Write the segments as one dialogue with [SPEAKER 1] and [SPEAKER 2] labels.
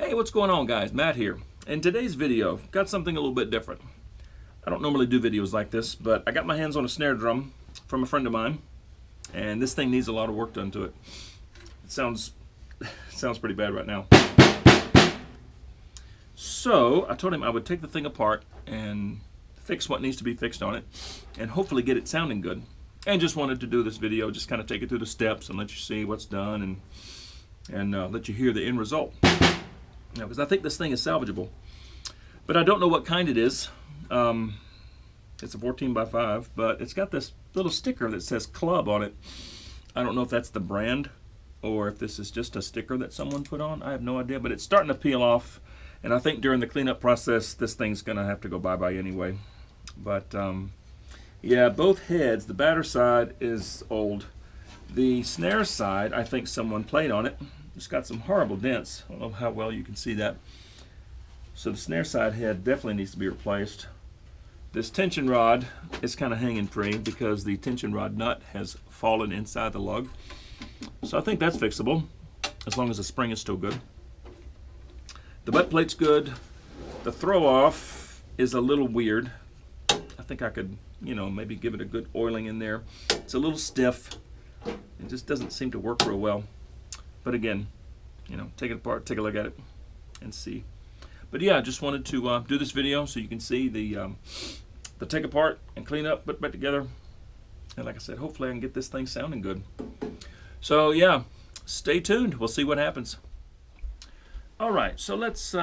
[SPEAKER 1] Hey, what's going on, guys? Matt here. In today's video, got something a little bit different. I don't normally do videos like this, but I got my hands on a snare drum from a friend of mine, and this thing needs a lot of work done to it. It sounds pretty bad right now. So I told him I would take the thing apart and fix what needs to be fixed on it, and hopefully get it sounding good. And just wanted to do this video, just kind of take it through the steps and let you see what's done, and let you hear the end result. Because I think this thing is salvageable, but I don't know what kind it is. It's a 14x5, but it's got this little sticker that says Club on it. I don't know if that's the brand or if this is just a sticker that someone put on. I have no idea, but it's starting to peel off, and I think during the cleanup process this thing's gonna have to go bye-bye anyway. But yeah, both heads, the batter side is old. The snare side, I think someone played on it. It's got some horrible dents. I don't know how well you can see that. So the snare side head definitely needs to be replaced. This tension rod is kind of hanging free because the tension rod nut has fallen inside the lug. So I think that's fixable, as long as the spring is still good. The butt plate's good. The throw off is a little weird. I think I could, maybe give it a good oiling in there. It's a little stiff. It just doesn't seem to work real well. But again, take it apart, take a look at it, and see. But yeah, I just wanted to do this video so you can see the take apart and clean up, put back together. And like I said, hopefully I can get this thing sounding good. So yeah, stay tuned. We'll see what happens. All right, so let's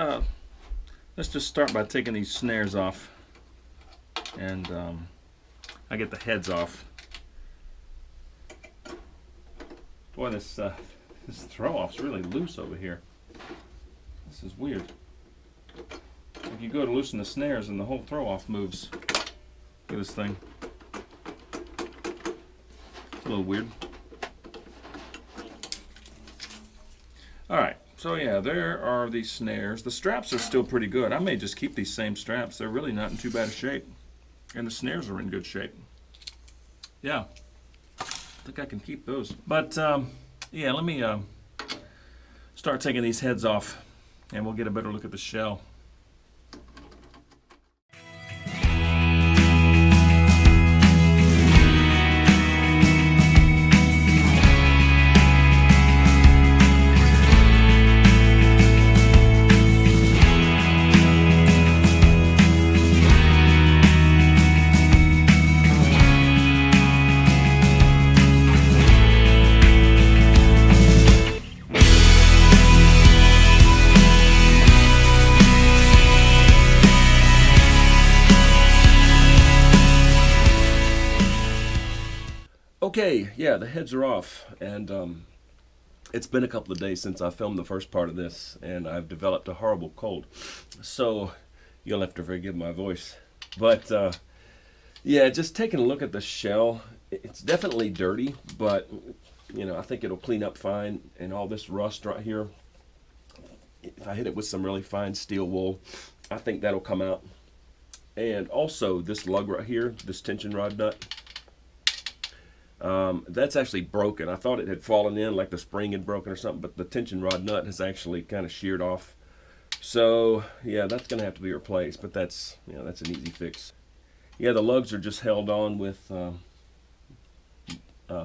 [SPEAKER 1] just start by taking these snares off, and I get the heads off. Boy, this throw-off's really loose over here. This is weird. If you go to loosen the snares and the whole throw-off moves. Look at this thing. It's a little weird. Alright, so yeah, there are these snares. The straps are still pretty good. I may just keep these same straps. They're really not in too bad a shape. And the snares are in good shape. Yeah, I think I can keep those. But yeah, let me start taking these heads off, and we'll get a better look at the shell. Okay, yeah, the heads are off, and it's been a couple of days since I filmed the first part of this, and I've developed a horrible cold, so you'll have to forgive my voice. But yeah, just taking a look at the shell, it's definitely dirty, but I think it'll clean up fine. And all this rust right here, if I hit it with some really fine steel wool, I think that'll come out. And also this lug right here, this tension rod nut, that's actually broken. I thought it had fallen in, like the spring had broken or something, but the tension rod nut has actually kind of sheared off. So yeah, that's gonna have to be replaced, but that's that's an easy fix. Yeah, the lugs are just held on with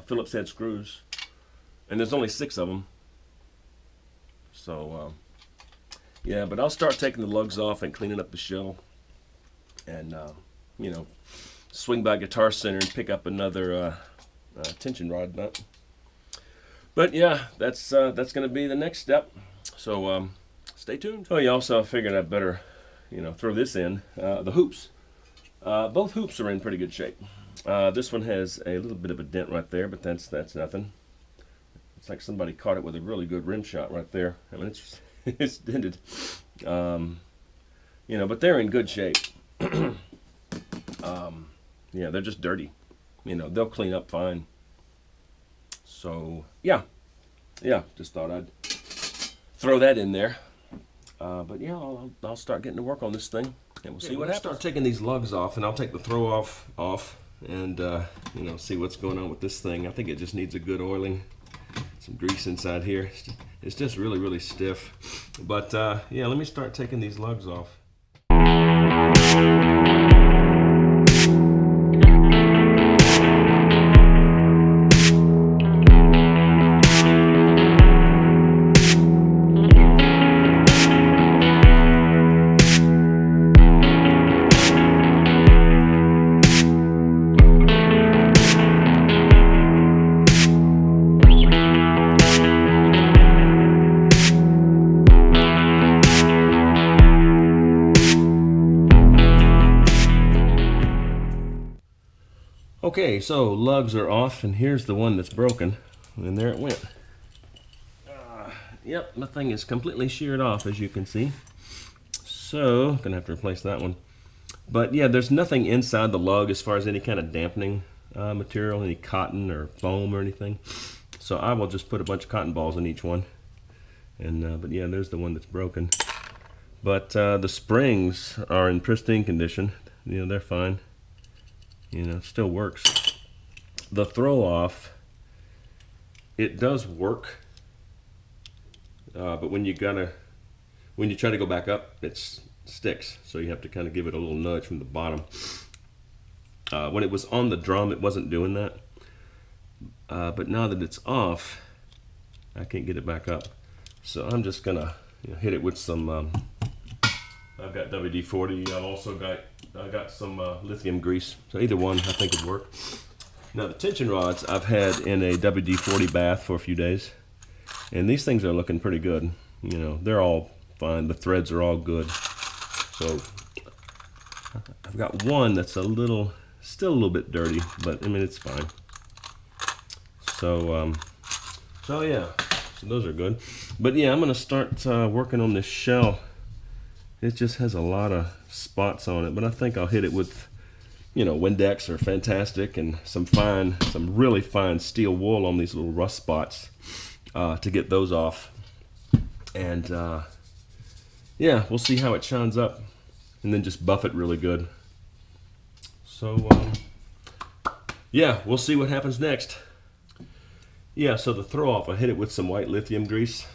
[SPEAKER 1] Phillips head screws, and there's only 6 of them. So yeah, but I'll start taking the lugs off and cleaning up the shell, and swing by Guitar Center and pick up another tension rod nut. But yeah, that's going to be the next step. So stay tuned. Oh, you also figured I'd better throw this in. The hoops. Both hoops are in pretty good shape. This one has a little bit of a dent right there, but that's nothing. It's like somebody caught it with a really good rim shot right there. I mean, it's dented. But they're in good shape. Yeah, they're just dirty. They'll clean up fine. So yeah, just thought I'd throw that in there. But yeah, I'll start getting to work on this thing, and we'll see what happens. Start taking these lugs off, and I'll take the throw off, and see what's going on with this thing. I think it just needs a good oiling.
[SPEAKER 2] some grease inside here. It's just really stiff. But yeah, let me start taking these lugs off. Okay, so lugs are off, and here's the one that's broken, and there it went. Yep, the thing is completely sheared off, as you can see. So, gonna have to replace that one. But yeah, there's nothing inside the lug as far as any kind of dampening material, any cotton or foam or anything. So I will just put a bunch of cotton balls in each one. And but yeah, there's the one that's broken. But the springs are in pristine condition. You know, they're fine. You know, it still works. The throw off, it does work, but when you try to go back up, it sticks. So you have to kind of give it a little nudge from the bottom. When it was on the drum, it wasn't doing that, but now that it's off, I can't get it back up. So I'm just gonna hit it with some. I've got WD-40. I've also got some lithium grease. So either one I think would work. Now the tension rods I've had in a WD-40 bath for a few days, and these things are looking pretty good. You know, they're all fine. The threads are all good. So I've got one that's still a little bit dirty, but I mean it's fine. So yeah, so those are good. But yeah, I'm gonna start working on this shell. It just has a lot of spots on it, but I think I'll hit it with, Windex or Fantastic and some really fine steel wool on these little rust spots to get those off. And yeah, we'll see how it shines up, and then just buff it really good. So yeah, we'll see what happens next. Yeah, so the throw off, I hit it with some white lithium grease,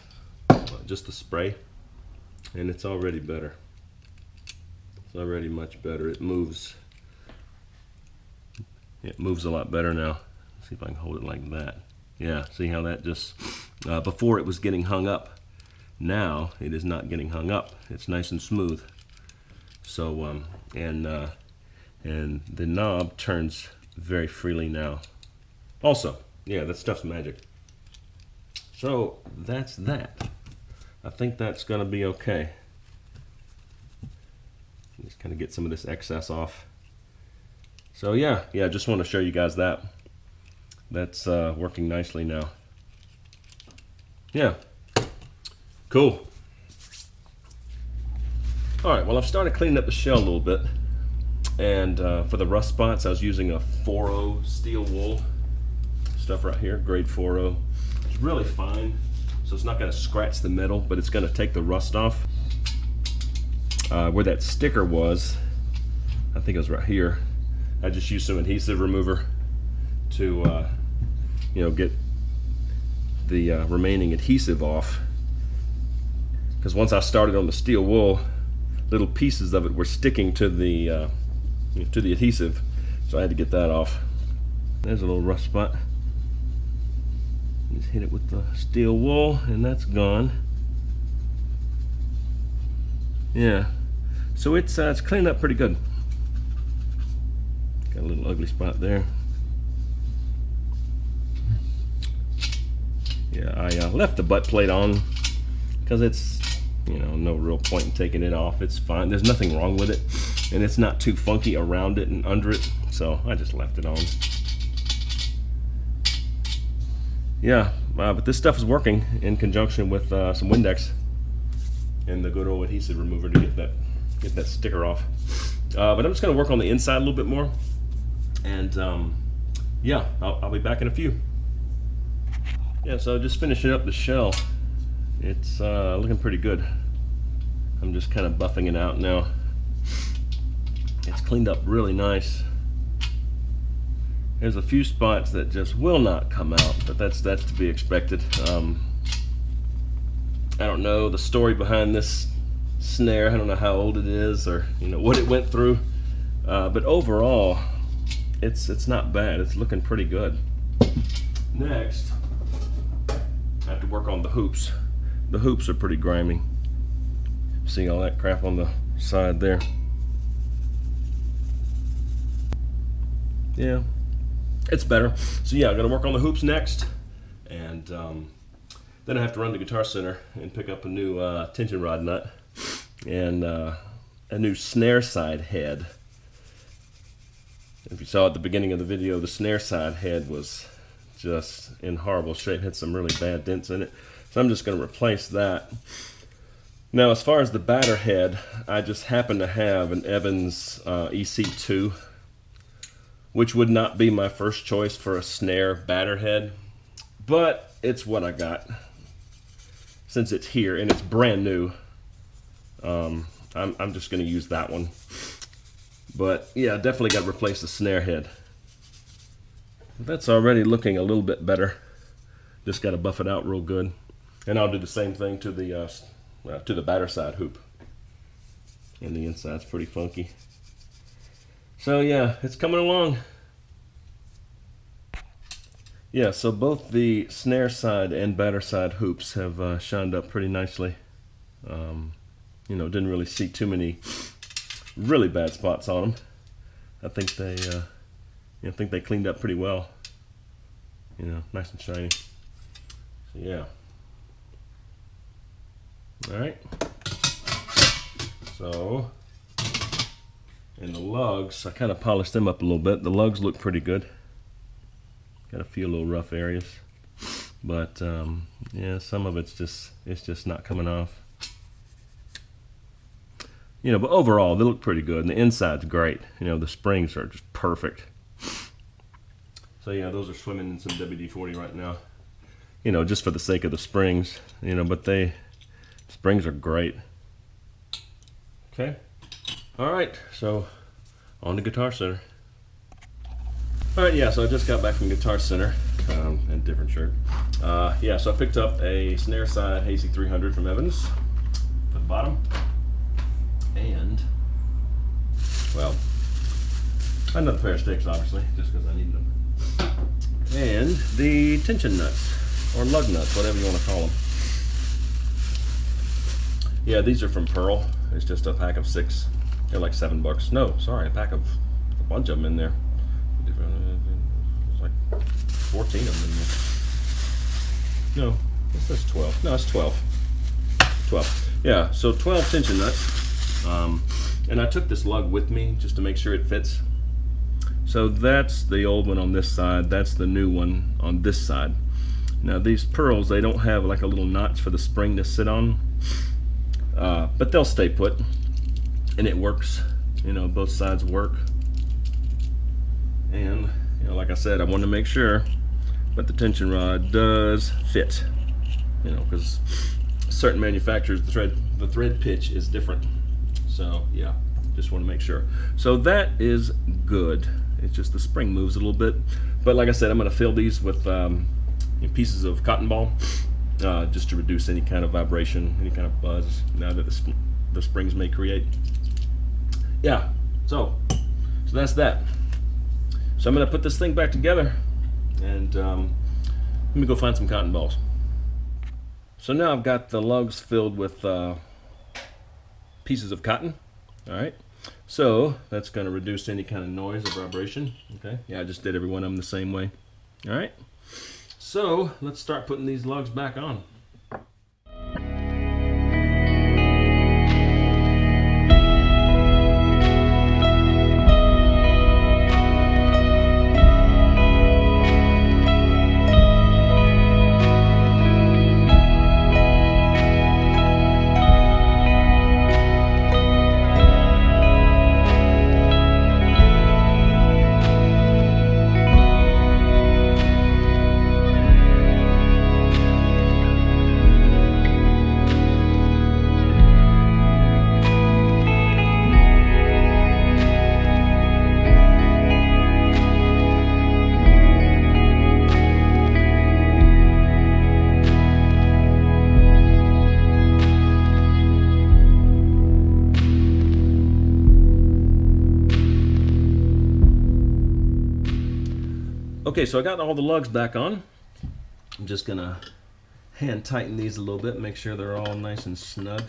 [SPEAKER 2] just the spray. And it's already better. It's already much better. It moves a lot better now. Let's see if I can hold it like that. Yeah, see how that just, before it was getting hung up. Now it is not getting hung up. It's nice and smooth. So, and the knob turns very freely now. Also, yeah, that stuff's magic. So that's that. I think that's going to be okay. Just kind of get some of this excess off. So yeah, just want to show you guys that. That's working nicely now. Yeah, cool. All right, well, I've started cleaning up the shell a little bit. And for the rust spots, I was using a 4.0 steel wool. Stuff right here, grade 4.0. It's really fine. So it's not going to scratch the metal, but it's going to take the rust off. Where that sticker was, I think it was right here, I just used some adhesive remover to get the remaining adhesive off. Because once I started on the steel wool, little pieces of it were sticking to the adhesive, so I had to get that off. There's a little rust spot. Just hit it with the steel wool, and that's gone. Yeah, so it's cleaned up pretty good. Got a little ugly spot there. Yeah, I left the butt plate on because it's, no real point in taking it off. It's fine. There's nothing wrong with it, and it's not too funky around it and under it, so I just left it on. Yeah, but this stuff is working in conjunction with some Windex and the good old adhesive remover to get that sticker off. But I'm just going to work on the inside a little bit more, and yeah, I'll be back in a few. Yeah, so just finishing up the shell. It's looking pretty good. I'm just kind of buffing it out now. It's cleaned up really nice. There's a few spots that just will not come out, but that's to be expected. I don't know the story behind this snare. I don't know how old it is, or what it went through. But overall, it's not bad. It's looking pretty good. Next, I have to work on the hoops. The hoops are pretty grimy. See all that crap on the side there? Yeah, it's better. So yeah, I'm gonna work on the hoops next, and then I have to run to Guitar Center and pick up a new tension rod nut and a new snare side head. If you saw at the beginning of the video, the snare side head was just in horrible shape, had some really bad dents in it. So I'm just going to replace that. Now, as far as the batter head, I just happen to have an Evans EC2, which would not be my first choice for a snare batter head, but it's what I got. Since it's here and it's brand new, I'm just going to use that one. But yeah, definitely got to replace the snare head. That's already looking a little bit better. Just got to buff it out real good, and I'll do the same thing to the batter side hoop. And the inside's pretty funky. So yeah, it's coming along. Yeah, so both the snare side and batter side hoops have shined up pretty nicely. Didn't really see too many really bad spots on them. I think they cleaned up pretty well. Nice and shiny. So yeah. All right. So, and the lugs, I kind of polished them up a little bit. The lugs look pretty good. Got a few little rough areas, but yeah, some of it's just not coming off. But overall, they look pretty good, and the inside's great. The springs are just perfect. So yeah, those are swimming in some WD-40 right now. Just for the sake of the springs. But springs are great. Okay. All right. So on to Guitar Center. All right. Yeah. So I just got back from Guitar Center. And different shirt. Yeah. So I picked up a snare side Hazy 300 from Evans for the bottom. And, well, another pair of sticks, obviously, just because I need them. And the tension nuts, or lug nuts, whatever you want to call them. Yeah, these are from Pearl. It's just a pack of 6. They're like $7. No, sorry, a bunch of them in there. There's like 14 of them in there. No, it says 12. No, it's 12. 12. Yeah, so 12 tension nuts. And I took this lug with me just to make sure it fits. So that's the old one on this side. That's the new one on this side. Now these pearls, they don't have like a little notch for the spring to sit on, but they'll stay put, and it works. Both sides work. And like I said, I wanted to make sure, but the tension rod does fit. Because certain manufacturers, the thread pitch is different. So yeah, just want to make sure. So that is good. It's just the spring moves a little bit. But like I said, I'm going to fill these with pieces of cotton ball just to reduce any kind of vibration, any kind of buzz now that the springs may create. Yeah, so that's that. So I'm going to put this thing back together, and let me go find some cotton balls. So now I've got the lugs filled with pieces of cotton. All right, so that's going to reduce any kind of noise or vibration. Okay, yeah, I just did every one of them the same way. All right, so let's start putting these lugs back on. Okay, so I got all the lugs back on. I'm just gonna hand tighten these a little bit, make sure they're all nice and snug.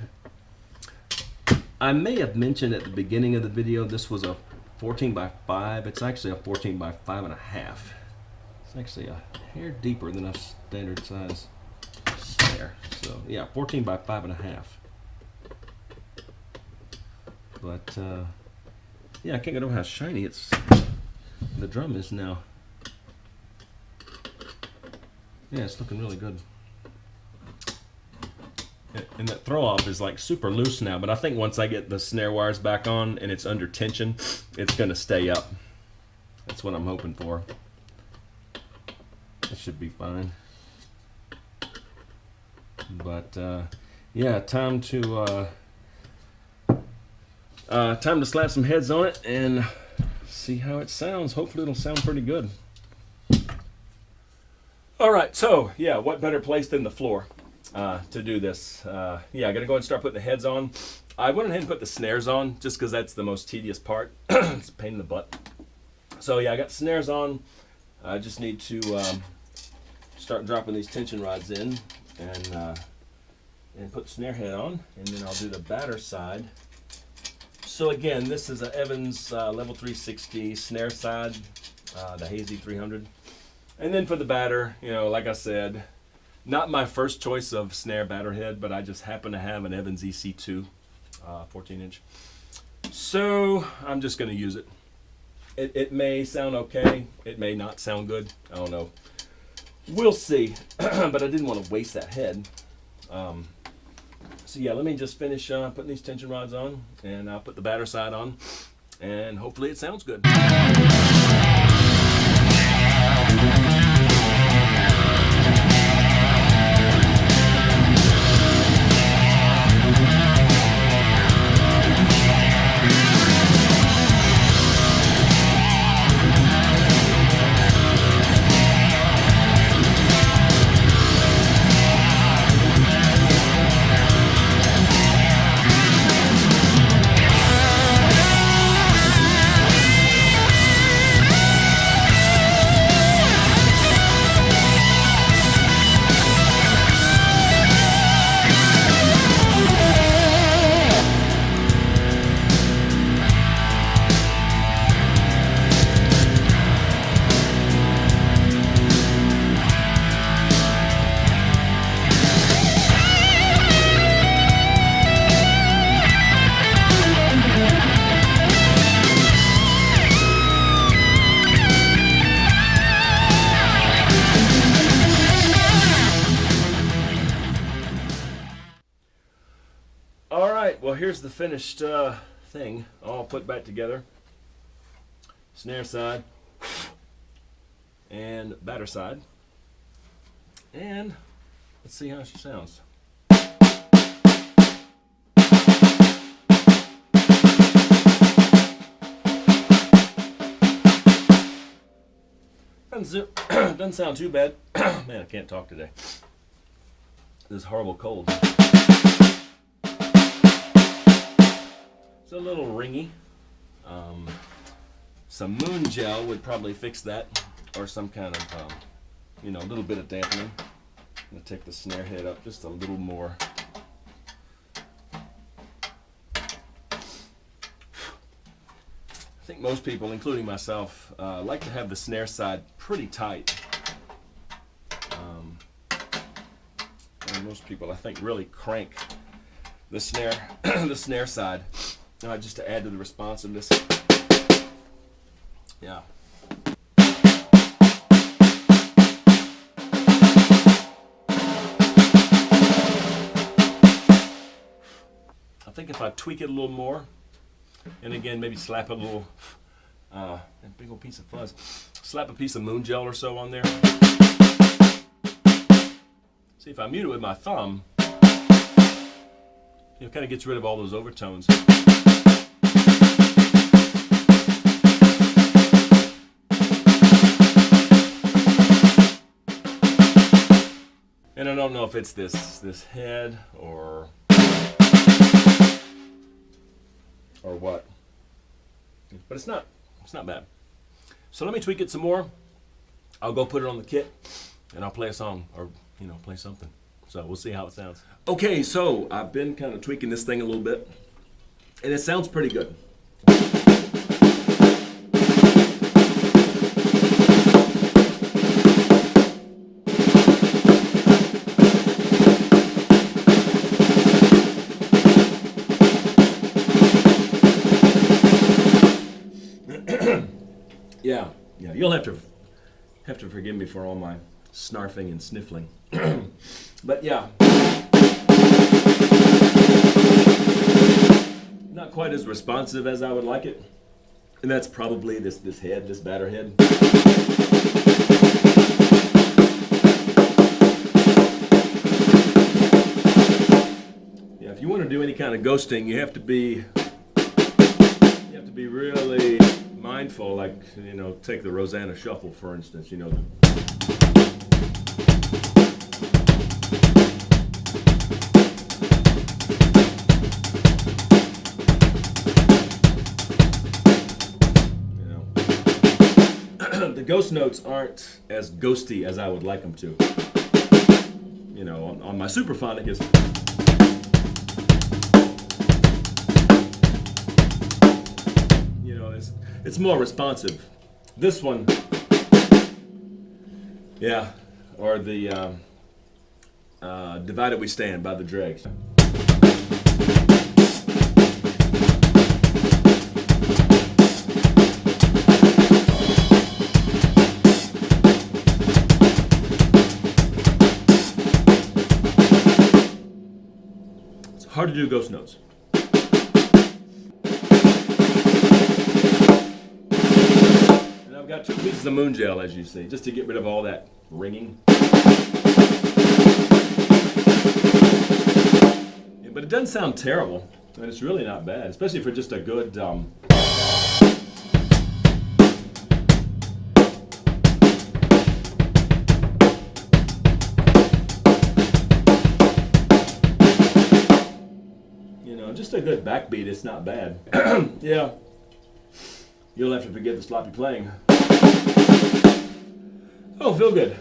[SPEAKER 2] I may have mentioned at the beginning of the video this was a 14 by 5. It's actually a 14 by 5.5. It's actually a hair deeper than a standard size snare. So yeah, 14 by 5.5. But yeah, I can't get over how shiny the drum is now. Yeah, it's looking really good. And that throw off is like super loose now, but I think once I get the snare wires back on and it's under tension, it's gonna stay up. That's what I'm hoping for. That should be fine. But yeah, time to slap some heads on it and see how it sounds. Hopefully it'll sound pretty good. All right, so yeah, what better place than the floor to do this? Yeah, I gotta go ahead and start putting the heads on. I went ahead and put the snares on just because that's the most tedious part. It's a pain in the butt. So yeah, I got the snares on. I just need to start dropping these tension rods in and put the snare head on, and then I'll do the batter side. So again, this is an Evans level 360 snare side, the Hazy 300. And then for the batter, you know, like I said, not my first choice of snare batter head, but I just happen to have an Evans EC2 14 inch. So I'm just going to use it. It may sound okay. It may not sound good. I don't know. We'll see. But I didn't want to waste that head. So yeah, let me just finish putting these tension rods on, and I'll put the batter side on, and hopefully it sounds good. Well, here's the finished thing all put back together. Snare side and batter side. And let's see how she sounds. Doesn't sound too bad. Man, I can't talk today. This horrible cold. It's a little ringy. Some moon gel would probably fix that, or some kind of, you know, a little bit of dampening. I'm gonna take the snare head up just a little more. I think most people, including myself, like to have the snare side pretty tight. And most people, I think, really crank the snare, the snare side. Just to add to the responsiveness. Yeah. I think if I tweak it a little more, and again maybe slap a little, a big old piece of fuzz, slap a piece of moon gel or so on there. See, if I mute it with my thumb, it kind of gets rid of all those overtones. And I don't know if it's this head or what, but it's not bad. So let me tweak it some more, I'll go put it on the kit and I'll play a song or, you know, play something. So we'll see how it sounds.
[SPEAKER 1] Okay, so I've been kind of tweaking this thing a little bit, and it sounds pretty good. Yeah, you'll have to forgive me for all my snarfing and sniffling. But yeah, not quite as responsive as I would like it, and that's probably this batter head. Yeah, if you want to do any kind of ghosting, you have to be really mindful. Like, you know, take the Rosanna Shuffle for instance. You know. The ghost notes aren't as ghosty as I would like them to. You know, on my Superphonic is. You know, it's more responsive. This one, yeah, or the Divided We Stand by the Dregs. Hard to do ghost notes. And I've got 2 pieces of moon gel, as you see, just to get rid of all that ringing. Yeah, but it doesn't sound terrible. I mean, it's really not bad, especially for just a good just a good backbeat. It's not bad. Yeah. You'll have to forget the sloppy playing. Oh, feel good.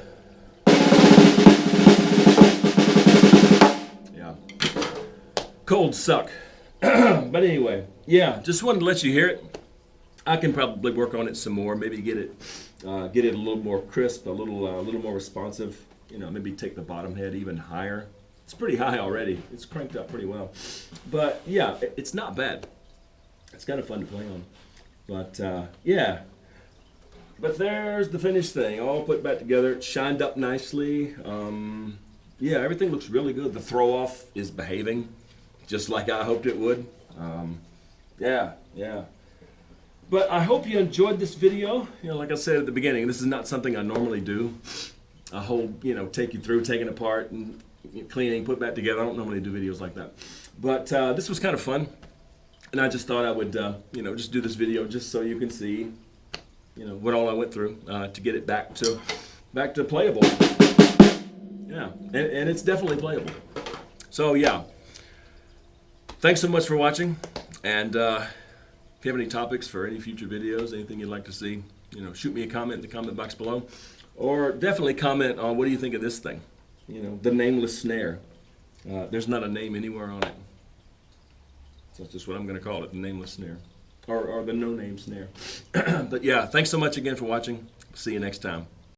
[SPEAKER 1] Yeah. Colds suck. But anyway, yeah, just wanted to let you hear it. I can probably work on it some more. Maybe get it a little more crisp, a little more responsive. You know, maybe take the bottom head even higher. It's pretty high already. It's cranked up pretty well. But yeah, it's not bad. It's kind of fun to play on. But yeah. But there's the finished thing, all put back together. It's shined up nicely. Yeah, everything looks really good. The throw off is behaving just like I hoped it would. Yeah. But I hope you enjoyed this video. You know, like I said at the beginning, this is not something I normally do. A whole, you know, take you through, taking apart and cleaning, put back together. I don't normally do videos like that. But this was kind of fun. And I just thought I would, you know, just do this video just so you can see, you know, what all I went through to get it back to playable. Yeah, and it's definitely playable. So yeah, thanks so much for watching. And if you have any topics for any future videos, anything you'd like to see, you know, shoot me a comment in the comment box below, or definitely comment on what do you think of this thing. You know, the nameless snare. There's not a name anywhere on it. So that's just what I'm going to call it, the nameless snare. Or the no-name snare. But yeah, thanks so much again for watching. See you next time.